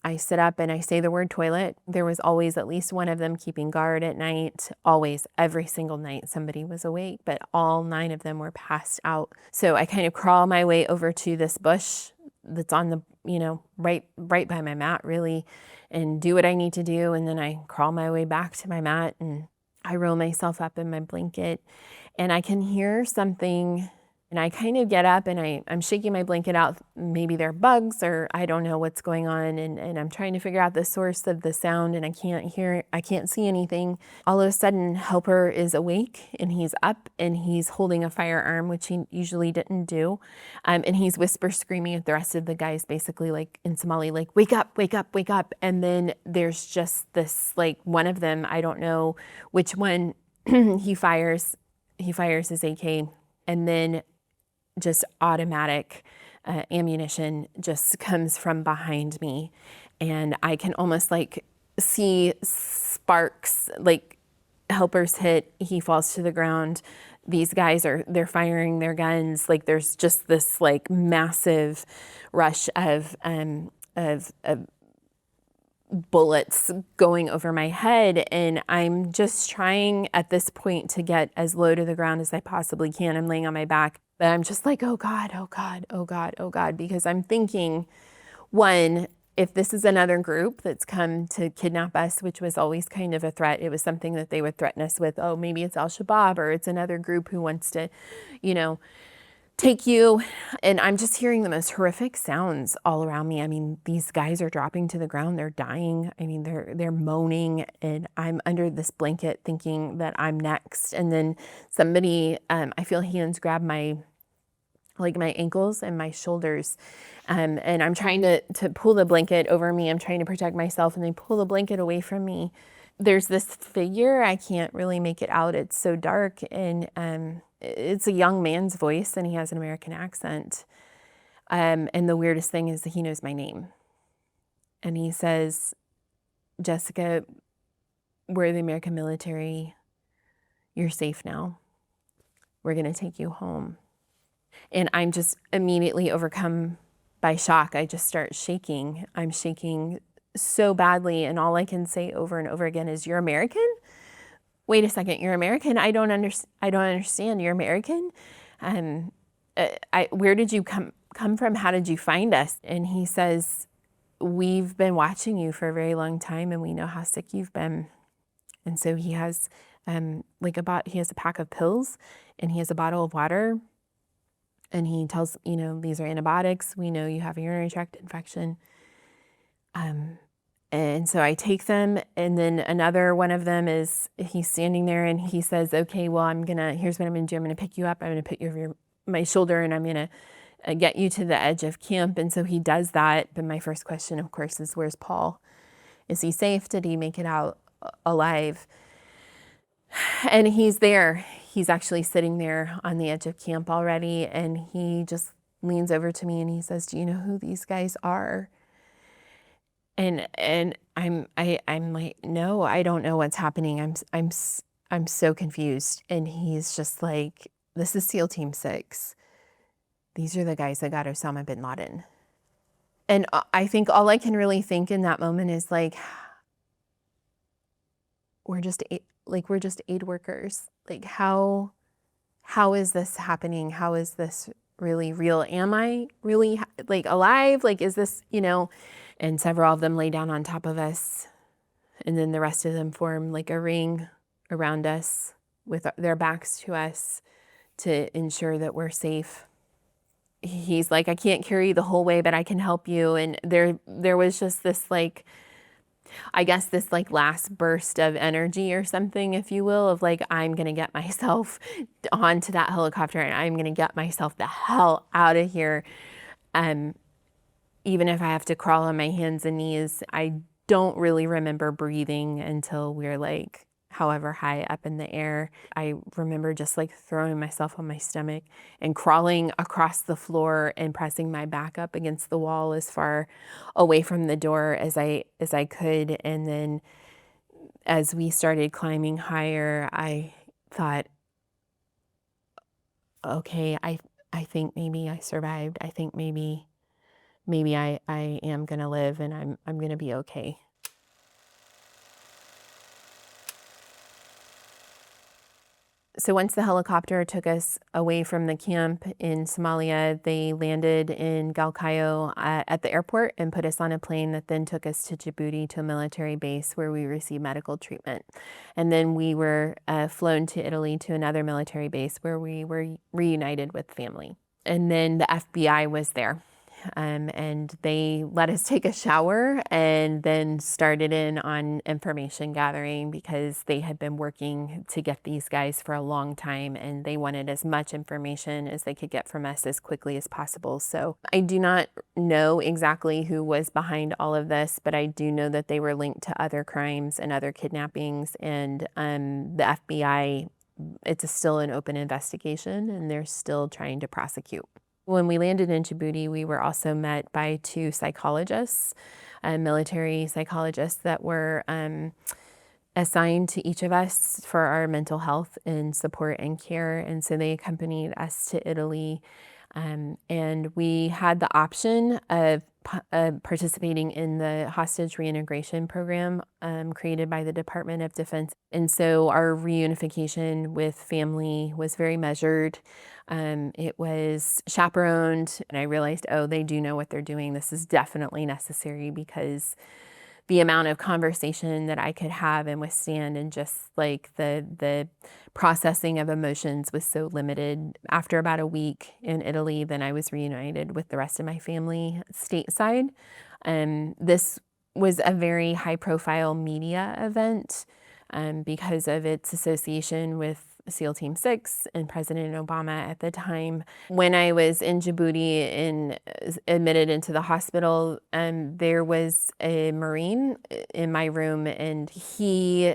I sit up and I say the word toilet. There was always at least one of them keeping guard at night. Always, every single night somebody was awake, but all 9 of them were passed out. So I kind of crawl my way over to this bush that's on the, right by my mat really, and do what I need to do. And then I crawl my way back to my mat and I roll myself up in my blanket and I can hear something. And I kind of get up and I'm shaking my blanket out. Maybe they're bugs or I don't know what's going on. And I'm trying to figure out the source of the sound and I can't see anything. All of a sudden, Helper is awake and he's up and he's holding a firearm, which he usually didn't do. And he's whisper screaming at the rest of the guys, basically like in Somali, like, wake up, wake up, wake up. And then there's just this, like one of them, I don't know which one, he fires his AK and then just automatic ammunition just comes from behind me. And I can almost like see sparks, like Helper's hit, he falls to the ground. These guys they're firing their guns. Like there's just this like massive rush of bullets going over my head. And I'm just trying at this point to get as low to the ground as I possibly can. I'm laying on my back. But I'm just like, oh God, oh God, oh God, oh God, because I'm thinking, one, if this is another group that's come to kidnap us, which was always kind of a threat, it was something that they would threaten us with, oh, maybe it's Al-Shabaab or it's another group who wants to, take you. And I'm just hearing the most horrific sounds all around me. I mean, these guys are dropping to the ground, they're dying. I mean, they're moaning and I'm under this blanket thinking that I'm next. And then somebody, I feel hands grab my ankles and my shoulders. And I'm trying to pull the blanket over me. I'm trying to protect myself and they pull the blanket away from me. There's this figure, I can't really make it out. It's so dark and it's a young man's voice and he has an American accent. And the weirdest thing is that he knows my name. And he says, Jessica, we're the American military. You're safe now. We're going to take you home. And I'm just immediately overcome by shock. I just start shaking. I'm shaking so badly. And all I can say over and over again is, you're American? wait a second, you're American? I don't understand. You're American? Where did you come from? How did you find us? And he says, we've been watching you for a very long time, and we know how sick you've been. And so he has he has a pack of pills, and he has a bottle of water, and he tells, these are antibiotics. We know you have a urinary tract infection. And so I take them, and then another one of them is, he's standing there and he says, okay, well, here's what I'm gonna do. I'm gonna pick you up. I'm gonna put you over my shoulder, and I'm gonna get you to the edge of camp. And so he does that. But my first question, of course, is, where's Paul? Is he safe? Did he make it out alive? And he's there. He's actually sitting there on the edge of camp already. And he just leans over to me and he says, do you know who these guys are? And I'm like, no, I don't know what's happening. I'm so confused. And he's just like, this is SEAL Team 6. These are the guys that got Osama bin Laden. And I think all I can really think in that moment is like, we're just aid workers. Like, how is this happening? How is this really real? Am I really alive? Like, is this, And several of them lay down on top of us, and then the rest of them form like a ring around us with their backs to us to ensure that we're safe. He's like, I can't carry you the whole way, but I can help you. And there was just this this last burst of energy or something, if you will, of like, I'm going to get myself onto that helicopter and I'm going to get myself the hell out of here. Even if I have to crawl on my hands and knees. I don't really remember breathing until we're like however high up in the air. I remember just like throwing myself on my stomach and crawling across the floor and pressing my back up against the wall as far away from the door as I could. And then as we started climbing higher, I thought, okay, I think maybe I survived. I think maybe I am gonna live, and I'm gonna be okay. So once the helicopter took us away from the camp in Somalia, they landed in Galkayo at the airport and put us on a plane that then took us to Djibouti, to a military base where we received medical treatment. And then we were flown to Italy to another military base where we were reunited with family. And then the FBI was there. And they let us take a shower and then started in on information gathering, because they had been working to get these guys for a long time, and they wanted as much information as they could get from us as quickly as possible. So I do not know exactly who was behind all of this, but I do know that they were linked to other crimes and other kidnappings, and the FBI, it's still an open investigation, and they're still trying to prosecute. When we landed in Djibouti, we were also met by 2 psychologists, military psychologists that were assigned to each of us for our mental health and support and care. And so they accompanied us to Italy. And we had the option of participating in the hostage reintegration program created by the Department of Defense. And so our reunification with family was very measured. It was chaperoned, and I realized, oh, they do know what they're doing. This is definitely necessary, because the amount of conversation that I could have and withstand, and just like the processing of emotions was so limited. After about a week in Italy, then I was reunited with the rest of my family stateside. This was a very high-profile media event because of its association with SEAL Team 6 and President Obama at the time. When I was in Djibouti and admitted into the hospital, there was a Marine in my room, and he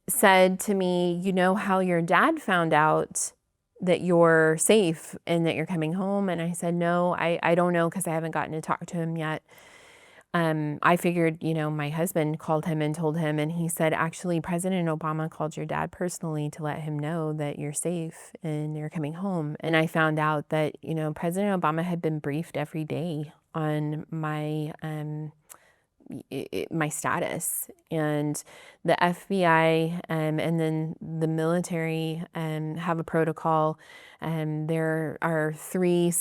said to me, you know how your dad found out that you're safe and that you're coming home? And I said, no, I don't know, because I haven't gotten to talk to him yet. I figured, my husband called him and told him, and he said, actually, President Obama called your dad personally to let him know that you're safe and you're coming home. And I found out that, President Obama had been briefed every day on my my status. And the FBI and then the military have a protocol. There are three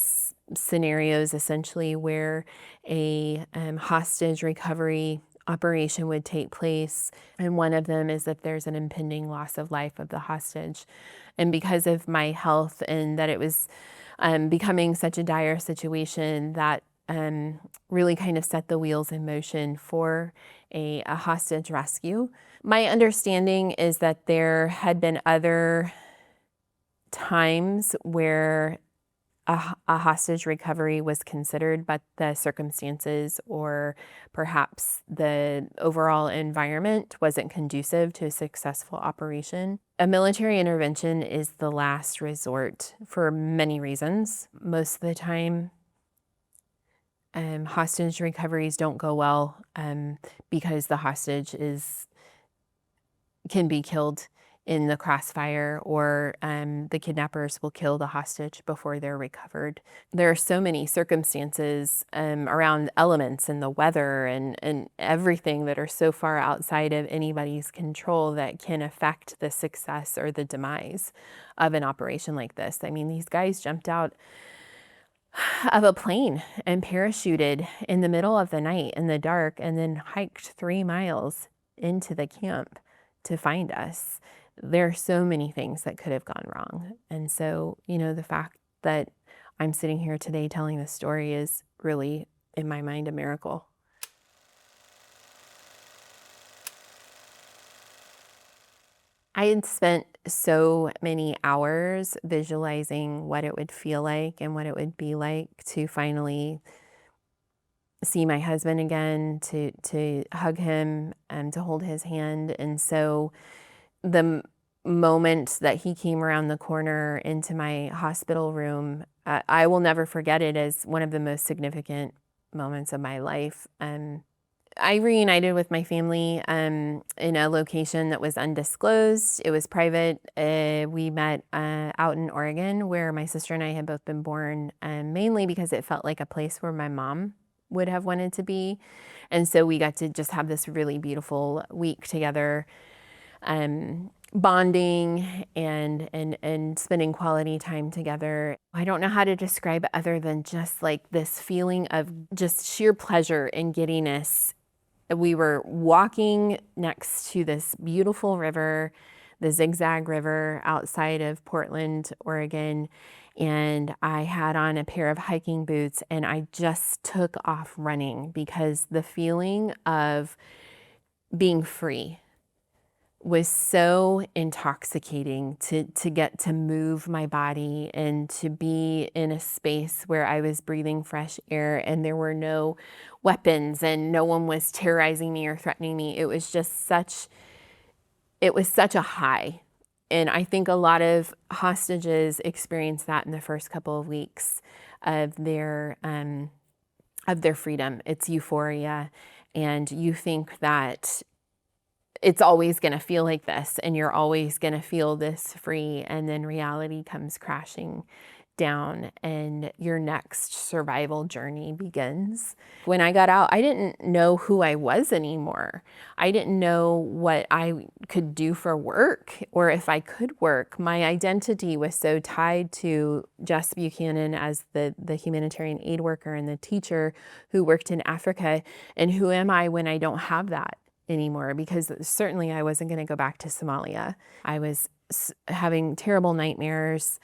scenarios essentially where a hostage recovery operation would take place. And one of them is if there's an impending loss of life of the hostage. And because of my health and that it was becoming such a dire situation, that really kind of set the wheels in motion for a hostage rescue. My understanding is that there had been other times where a hostage recovery was considered, but the circumstances or perhaps the overall environment wasn't conducive to a successful operation. A military intervention is the last resort for many reasons. Most of the time, hostage recoveries don't go well because the hostage can be killed in the crossfire, or the kidnappers will kill the hostage before they're recovered. There are so many circumstances around elements and the weather and everything that are so far outside of anybody's control that can affect the success or the demise of an operation like this. I mean, these guys jumped out of a plane and parachuted in the middle of the night in the dark and then hiked 3 miles into the camp to find us. There are so many things that could have gone wrong. And so, the fact that I'm sitting here today telling this story is really, in my mind, a miracle. I had spent so many hours visualizing what it would feel like and what it would be like to finally see my husband again, to hug him and to hold his hand. And so the moment that he came around the corner into my hospital room, I will never forget it as one of the most significant moments of my life. I reunited with my family in a location that was undisclosed. It was private. We met out in Oregon, where my sister and I had both been born, mainly because it felt like a place where my mom would have wanted to be. And so we got to just have this really beautiful week together, bonding and spending quality time together. I don't know how to describe it other than just like this feeling of just sheer pleasure and giddiness. We were walking next to this beautiful river, the Zigzag River outside of Portland, Oregon, and I had on a pair of hiking boots and I just took off running because the feeling of being free was so intoxicating to get to move my body and to be in a space where I was breathing fresh air and there were no weapons and no one was terrorizing me or threatening me. It was such a high. And I think a lot of hostages experience that in the first couple of weeks of their freedom. It's euphoria, and you think that it's always going to feel like this and you're always going to feel this free, and then reality comes crashing down and your next survival journey begins. When I got out, I didn't know who I was anymore. I didn't know what I could do for work or if I could work. My identity was so tied to Jess Buchanan as the humanitarian aid worker and the teacher who worked in Africa. And who am I when I don't have that anymore? Because certainly I wasn't going to go back to Somalia. I was having terrible nightmares.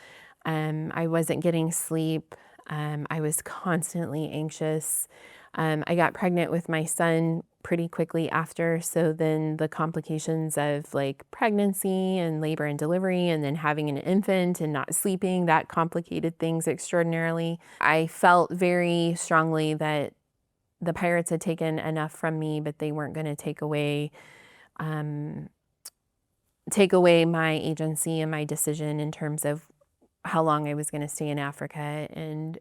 I wasn't getting sleep. I was constantly anxious. I got pregnant with my son pretty quickly after. So then the complications of like pregnancy and labor and delivery and then having an infant and not sleeping, that complicated things extraordinarily. I felt very strongly that the pirates had taken enough from me, but they weren't going to take away my agency and my decision in terms of how long I was going to stay in Africa and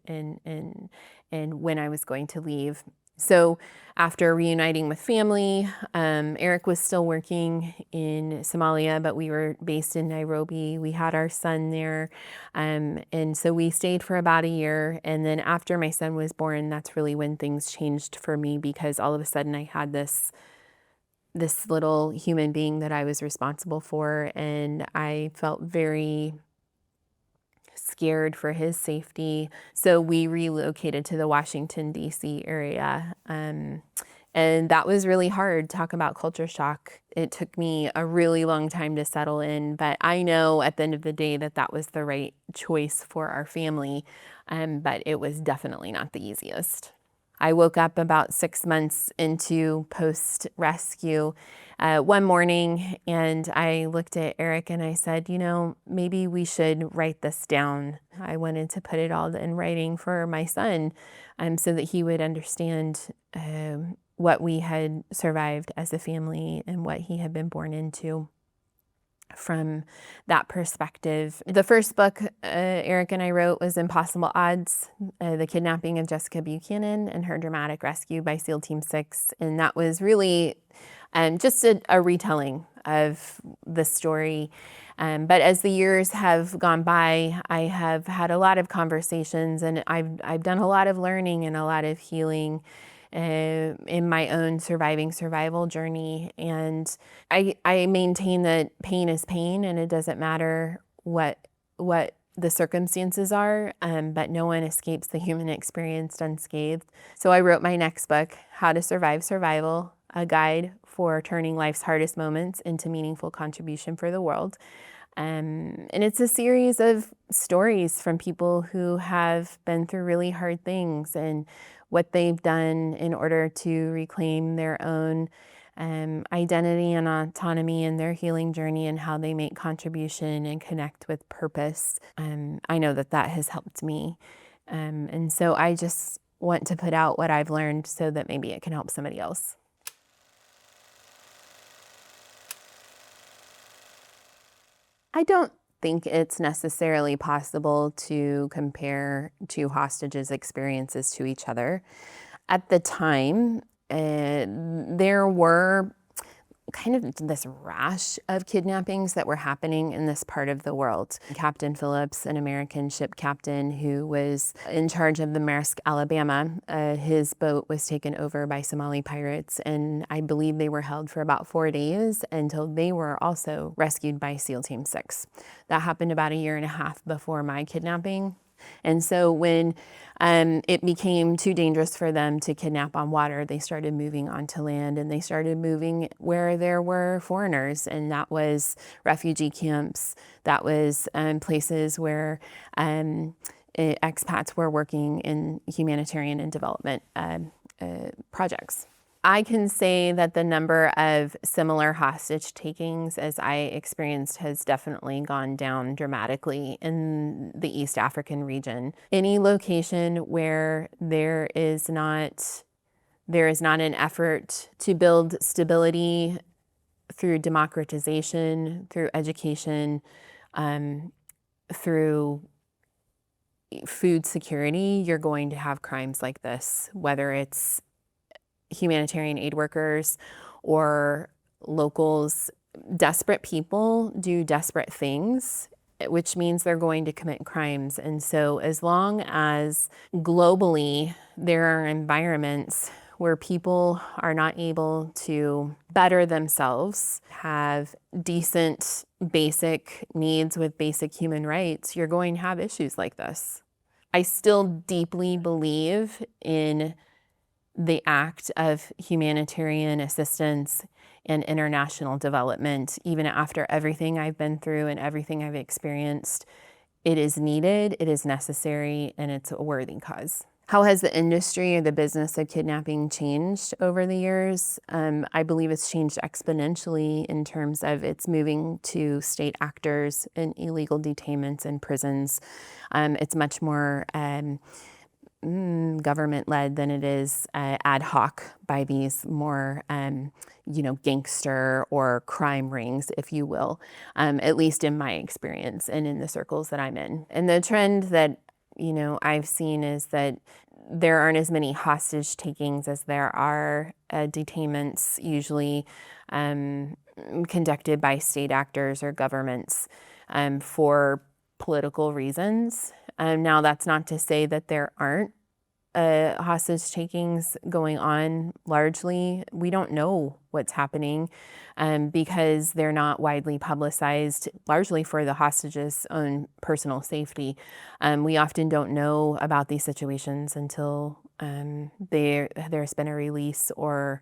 when I was going to leave. So after reuniting with family, Eric was still working in Somalia, but we were based in Nairobi. We had our son there. And so we stayed for about a year. And then after my son was born, that's really when things changed for me, because all of a sudden I had this little human being that I was responsible for, and I felt very scared for his safety. So we relocated to the Washington, D.C. area. And that was really hard. Talk about culture shock. It took me a really long time to settle in, but I know at the end of the day that that was the right choice for our family. But it was definitely not the easiest. I woke up about 6 months into post-rescue one morning, and I looked at Eric and I said, maybe we should write this down. I wanted to put it all in writing for my son, so that he would understand what we had survived as a family and what he had been born into from that perspective. The first book Eric and I wrote was Impossible Odds, the kidnapping of Jessica Buchanan and her dramatic rescue by SEAL Team 6. And that was really just a retelling of the story. But as the years have gone by, I have had a lot of conversations, and I've done a lot of learning and a lot of healing in my own survival journey. And I maintain that pain is pain, and it doesn't matter what the circumstances are, but no one escapes the human experience unscathed. So I wrote my next book, How to Survive Survival, a guide for turning life's hardest moments into meaningful contribution for the world. And it's a series of stories from people who have been through really hard things and what they've done in order to reclaim their own identity and autonomy in their healing journey, and how they make contribution and connect with purpose. I know that has helped me. And so I just want to put out what I've learned so that maybe it can help somebody else. I don't think it's necessarily possible to compare two hostages' experiences to each other. At the time, there were kind of this rash of kidnappings that were happening in this part of the world. Captain Phillips, an American ship captain who was in charge of the Maersk, Alabama, his boat was taken over by Somali pirates, and I believe they were held for about 4 days until they were also rescued by SEAL Team 6. That happened about a year and a half before my kidnapping. And so when it became too dangerous for them to kidnap on water, they started moving onto land, and they started moving where there were foreigners, and that was refugee camps. That was places where expats were working in humanitarian and development projects. I can say that the number of similar hostage takings as I experienced has definitely gone down dramatically in the East African region. Any location where there is not an effort to build stability through democratization, through education, through food security, you're going to have crimes like this, whether it's humanitarian aid workers or locals. Desperate people do desperate things, which means they're going to commit crimes. And so as long as globally there are environments where people are not able to better themselves, have decent basic needs with basic human rights, you're going to have issues like this. I still deeply believe in the act of humanitarian assistance and international development. Even after everything I've been through and everything I've experienced, it is needed, it is necessary, and it's a worthy cause. How has the industry or the business of kidnapping changed over the years? I believe it's changed exponentially in terms of it's moving to state actors and illegal detainments in prisons. It's much more government-led than it is ad hoc by these more, gangster or crime rings, if you will, at least in my experience and in the circles that I'm in. And the trend that, I've seen is that there aren't as many hostage takings as there are detainments, usually conducted by state actors or governments for political reasons. Now, that's not to say that there aren't hostage takings going on largely. We don't know what's happening because they're not widely publicized, largely for the hostages' own personal safety. We often don't know about these situations until there's been a release or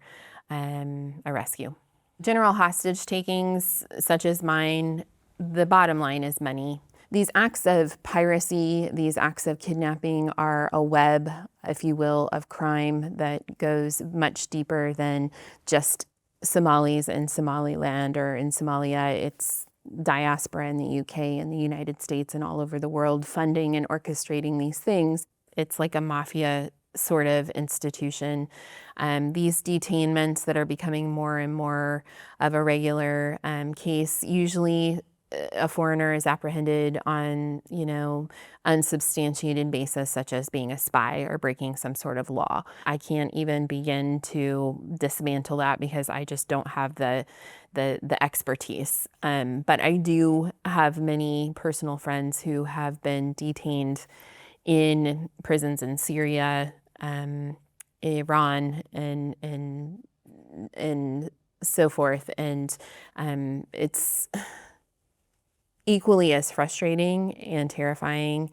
a rescue. General hostage takings, such as mine, the bottom line is money. These acts of piracy, these acts of kidnapping are a web, if you will, of crime that goes much deeper than just Somalis in Somaliland or in Somalia. It's diaspora in the UK and the United States and all over the world funding and orchestrating these things. It's like a mafia sort of institution. These detainments that are becoming more and more of a regular case, usually a foreigner is apprehended on, unsubstantiated basis, such as being a spy or breaking some sort of law. I can't even begin to dismantle that because I just don't have the expertise. But I do have many personal friends who have been detained in prisons in Syria, Iran, and so forth. And it's equally as frustrating and terrifying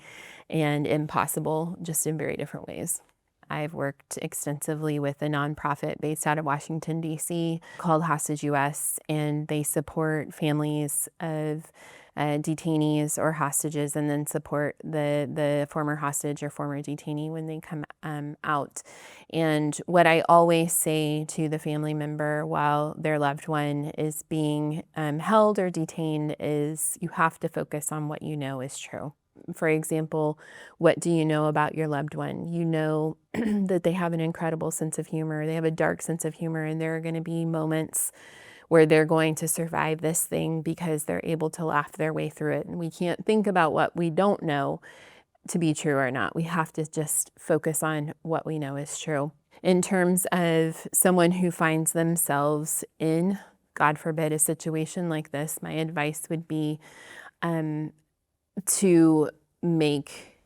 and impossible, just in very different ways. I've worked extensively with a nonprofit based out of Washington, D.C. called Hostage US, and they support families of detainees or hostages and then support the former hostage or former detainee when they come out. And what I always say to the family member while their loved one is being held or detained is you have to focus on what you know is true. For example, what do you know about your loved one? You know that they have an incredible sense of humor. They have a dark sense of humor, and there are going to be moments where they're going to survive this thing because they're able to laugh their way through it. And we can't think about what we don't know to be true or not. We have to just focus on what we know is true. In terms of someone who finds themselves in, God forbid, a situation like this, my advice would be to make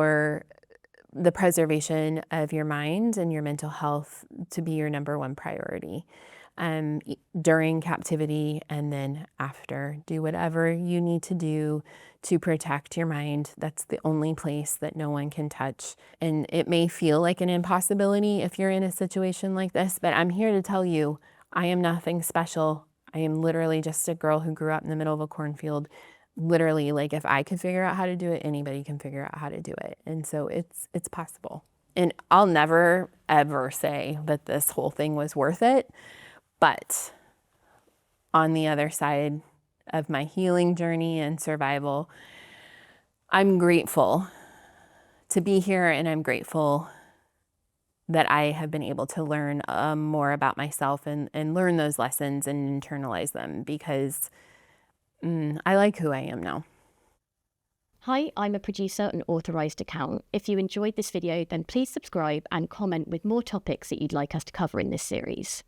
the preservation of your mind and your mental health to be your number one priority. During captivity and then after. Do whatever you need to do to protect your mind. That's the only place that no one can touch. And it may feel like an impossibility if you're in a situation like this, but I'm here to tell you, I am nothing special. I am literally just a girl who grew up in the middle of a cornfield. Literally, like if I could figure out how to do it, anybody can figure out how to do it. And so it's possible. And I'll never, ever say that this whole thing was worth it. But on the other side of my healing journey and survival, I'm grateful to be here, and I'm grateful that I have been able to learn more about myself and learn those lessons and internalize them because I like who I am now. Hi, I'm a producer and Authorized account. If you enjoyed this video, then please subscribe and comment with more topics that you'd like us to cover in this series.